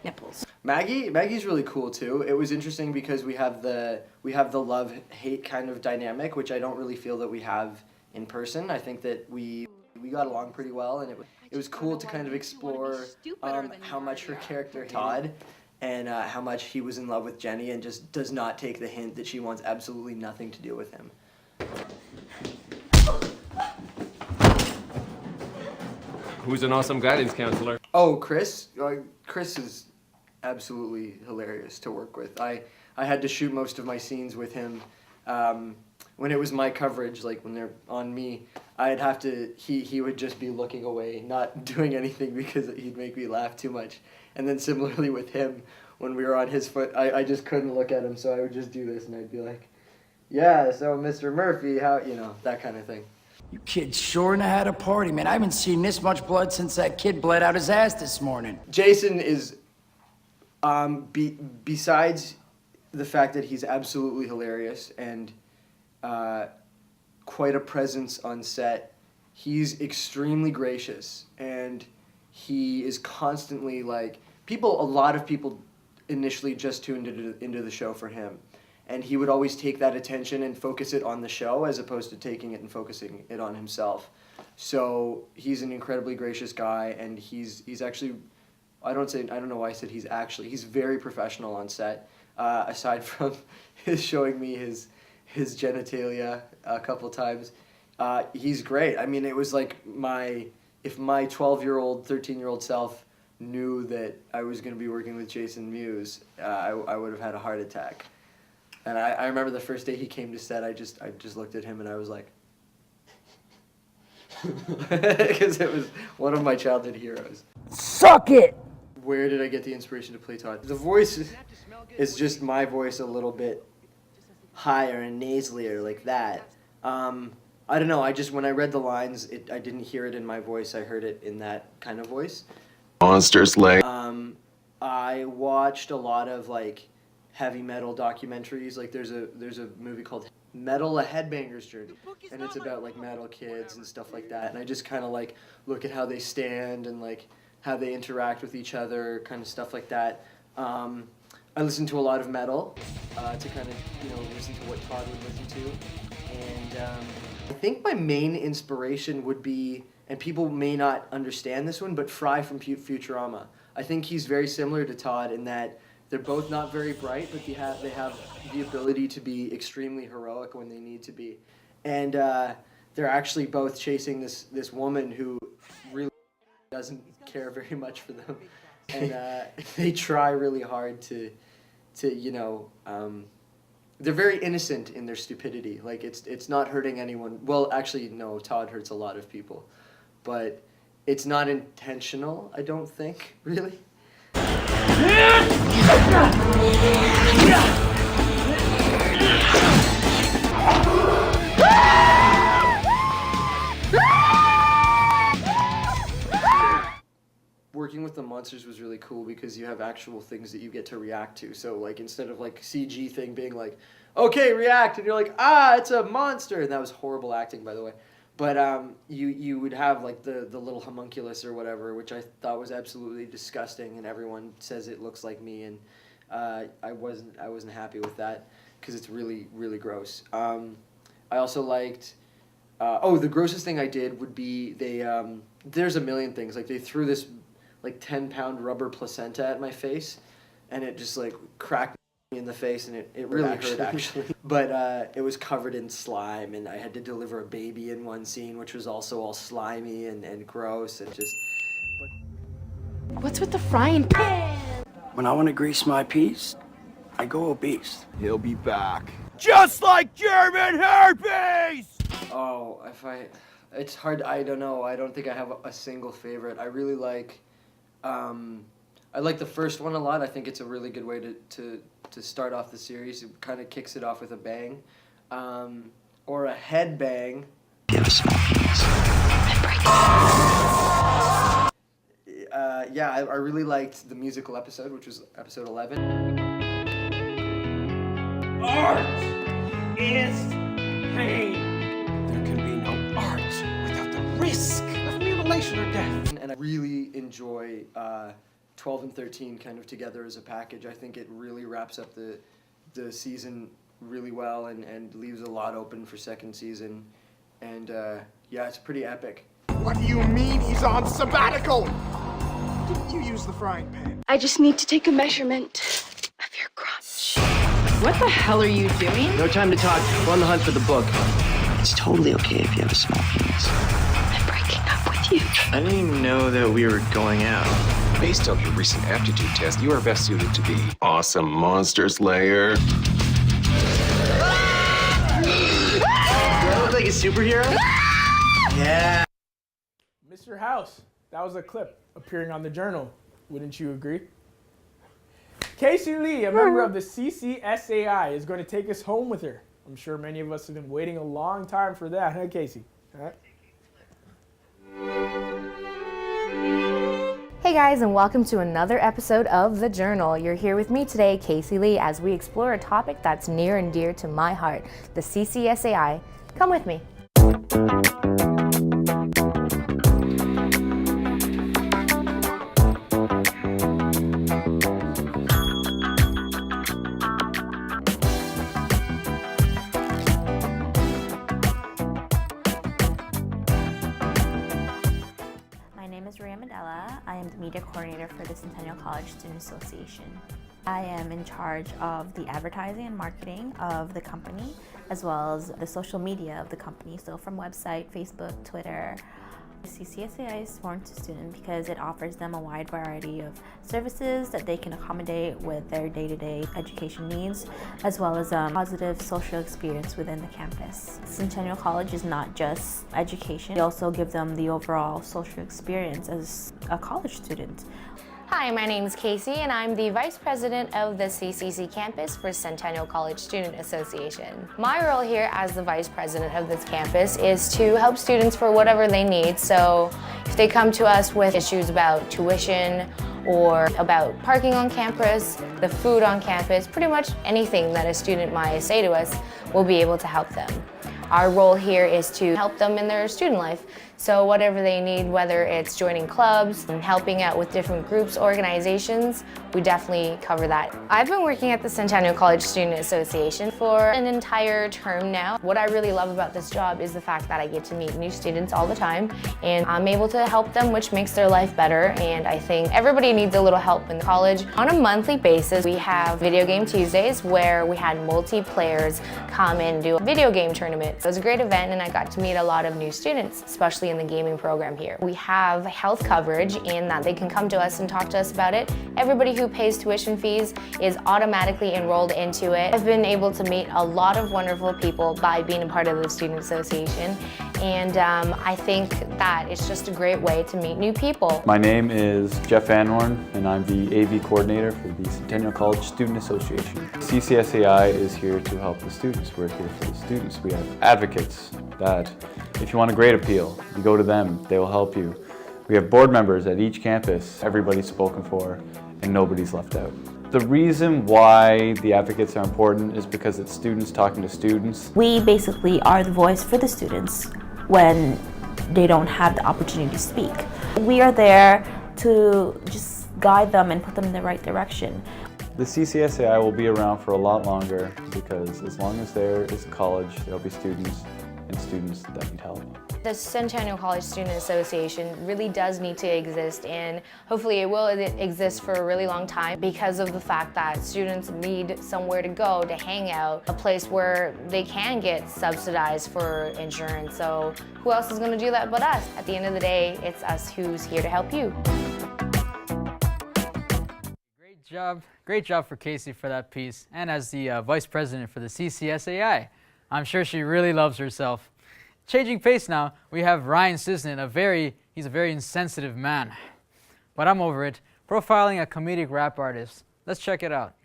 nipples. Maggie's really cool too. It was interesting because we have the love-hate kind of dynamic, which I don't really feel that we have in person. I think that we got along pretty well, and it was cool to kind of explore how much her character Todd and how much he was in love with Jenny and just does not take the hint that she wants absolutely nothing to do with him. Who's an awesome guidance counselor? Oh, Chris. Chris is absolutely hilarious to work with. I had to shoot most of my scenes with him. When it was my coverage, like when they're on me, I'd have to, he would just be looking away, not doing anything because he'd make me laugh too much. And then similarly with him, when we were on his foot, I just couldn't look at him, so I would just do this and I'd be like, yeah, so Mr. Murphy, how, you know, that kind of thing. You kids sure know how to party, man. I haven't seen this much blood since that kid bled out his ass this morning. Jason is, besides the fact that he's absolutely hilarious and quite a presence on set, he's extremely gracious, and he is constantly like, a lot of people initially just tuned into the show for him. And he would always take that attention and focus it on the show as opposed to taking it and focusing it on himself. So he's an incredibly gracious guy, and he's actually, I don't know why I said he's very professional on set. Aside from his showing me his genitalia a couple times, he's great. I mean, it was like if my 12-year-old, 13-year-old self knew that I was going to be working with Jason Mewes, I would have had a heart attack. And I remember the first day he came to set, I just looked at him and I was like, because it was one of my childhood heroes. Suck it! Where did I get the inspiration to play Todd? The voice is just my voice a little bit higher and nasalier, like that. I don't know, when I read the lines, I didn't hear it in my voice, I heard it in that kind of voice. Monsters leg. I watched a lot of like heavy metal documentaries. Like there's a movie called Metal: A Headbanger's Journey, and it's about like metal kids and stuff like that. And I just kind of like look at how they stand and like how they interact with each other, kind of stuff like that. I listen to a lot of metal to kind of listen to what Todd would listen to, and I think my main inspiration would be, and people may not understand this one, but Fry from Futurama. I think he's very similar to Todd in that they're both not very bright, but they have the ability to be extremely heroic when they need to be. And they're actually both chasing this woman who really doesn't care very much for them. And they try really hard to they're very innocent in their stupidity. Like it's not hurting anyone. Well, actually, no, Todd hurts a lot of people. But it's not intentional, I don't think, really. Working with the monsters was really cool because you have actual things that you get to react to. So like instead of like CG thing being like, okay, react, and you're like, it's a monster, and that was horrible acting, by the way. But you would have like the little homunculus or whatever, which I thought was absolutely disgusting, and everyone says it looks like me, and I wasn't happy with that because it's really, really gross. I also liked the grossest thing I did would be there's a million things, like they threw this like 10-pound rubber placenta at my face, and it just like cracked me in the face, and it really hurt actually. But it was covered in slime, and I had to deliver a baby in one scene, which was also all slimy and gross and just. What's with the frying pan? When I want to grease my piece, I go obese. He'll be back. Just like German herpes! Oh, it's hard. I don't know. I don't think I have a single favorite. I really like. I like the first one a lot. I think it's a really good way to start off the series. It kind of kicks it off with a bang. Or a head bang. Give us some I really liked the musical episode, which was episode 11. Art is pain. There can be no art without the risk of mutilation or death. And I really enjoy 12 and 13 kind of together as a package. I think it really wraps up the season really well and leaves a lot open for second season. And yeah, it's pretty epic. What do you mean he's on sabbatical? Didn't you use the frying pan? I just need to take a measurement of your crotch. What the hell are you doing? No time to talk. We're on the hunt for the book. It's totally okay if you have a small penis. I'm breaking up with you. I didn't even know that we were going out. Based on your recent aptitude test, you are best suited to be awesome monster slayer. Do I look like a superhero? Yeah. Mr. House, that was a clip appearing on the Journal. Wouldn't you agree? Casey Lee, a member of the CCSAI, is going to take us home with her. I'm sure many of us have been waiting a long time for that, huh, Casey? All right. Hey guys, and welcome to another episode of The Journal. You're here with me today, Casey Lee, as we explore a topic that's near and dear to my heart, the CCSAI. Come with me. I am the media coordinator for the Centennial College Student Association. I am in charge of the advertising and marketing of the company, as well as the social media of the company, so from website, Facebook, Twitter. CCSAI is sworn to students because it offers them a wide variety of services that they can accommodate with their day-to-day education needs, as well as a positive social experience within the campus. Centennial College is not just education, we also give them the overall social experience as a college student. Hi, my name is Casey and I'm the Vice President of the CCC campus for Centennial College Student Association. My role here as the Vice President of this campus is to help students for whatever they need. So if they come to us with issues about tuition or about parking on campus, the food on campus, pretty much anything that a student might say to us, we'll be able to help them. Our role here is to help them in their student life. So whatever they need, whether it's joining clubs and helping out with different groups, organizations, we definitely cover that. I've been working at the Centennial College Student Association for an entire term now. What I really love about this job is the fact that I get to meet new students all the time and I'm able to help them, which makes their life better. And I think everybody needs a little help in college. On a monthly basis, we have Video Game Tuesdays where we had multi-players come and do a video game tournament. So it was a great event and I got to meet a lot of new students, especially in the gaming program here. We have health coverage in that they can come to us and talk to us about it. Everybody who pays tuition fees is automatically enrolled into it. I've been able to meet a lot of wonderful people by being a part of the Student Association, and I think that it's just a great way to meet new people. My name is Jeff Van Horn and I'm the AV coordinator for the Centennial College Student Association. CCSAI is here to help the students. We're here for the students. We have advocates that if you want a grade appeal, you go to them, they will help you. We have board members at each campus. Everybody's spoken for and nobody's left out. The reason why the advocates are important is because it's students talking to students. We basically are the voice for the students when they don't have the opportunity to speak. We are there to just guide them and put them in the right direction. The CCSAI will be around for a lot longer because as long as there is a college, there'll be students and students that need help. The Centennial College Student Association really does need to exist, and hopefully it will exist for a really long time because of the fact that students need somewhere to go to hang out, a place where they can get subsidized for insurance. So who else is going to do that but us? At the end of the day, it's us who's here to help you. Great job for Casey for that piece, and as the Vice President for the CCSAI. I'm sure she really loves herself. Changing pace now, we have Ryan Sisson, he's a very insensitive man. But I'm over it. Profiling a comedic rap artist. Let's check it out.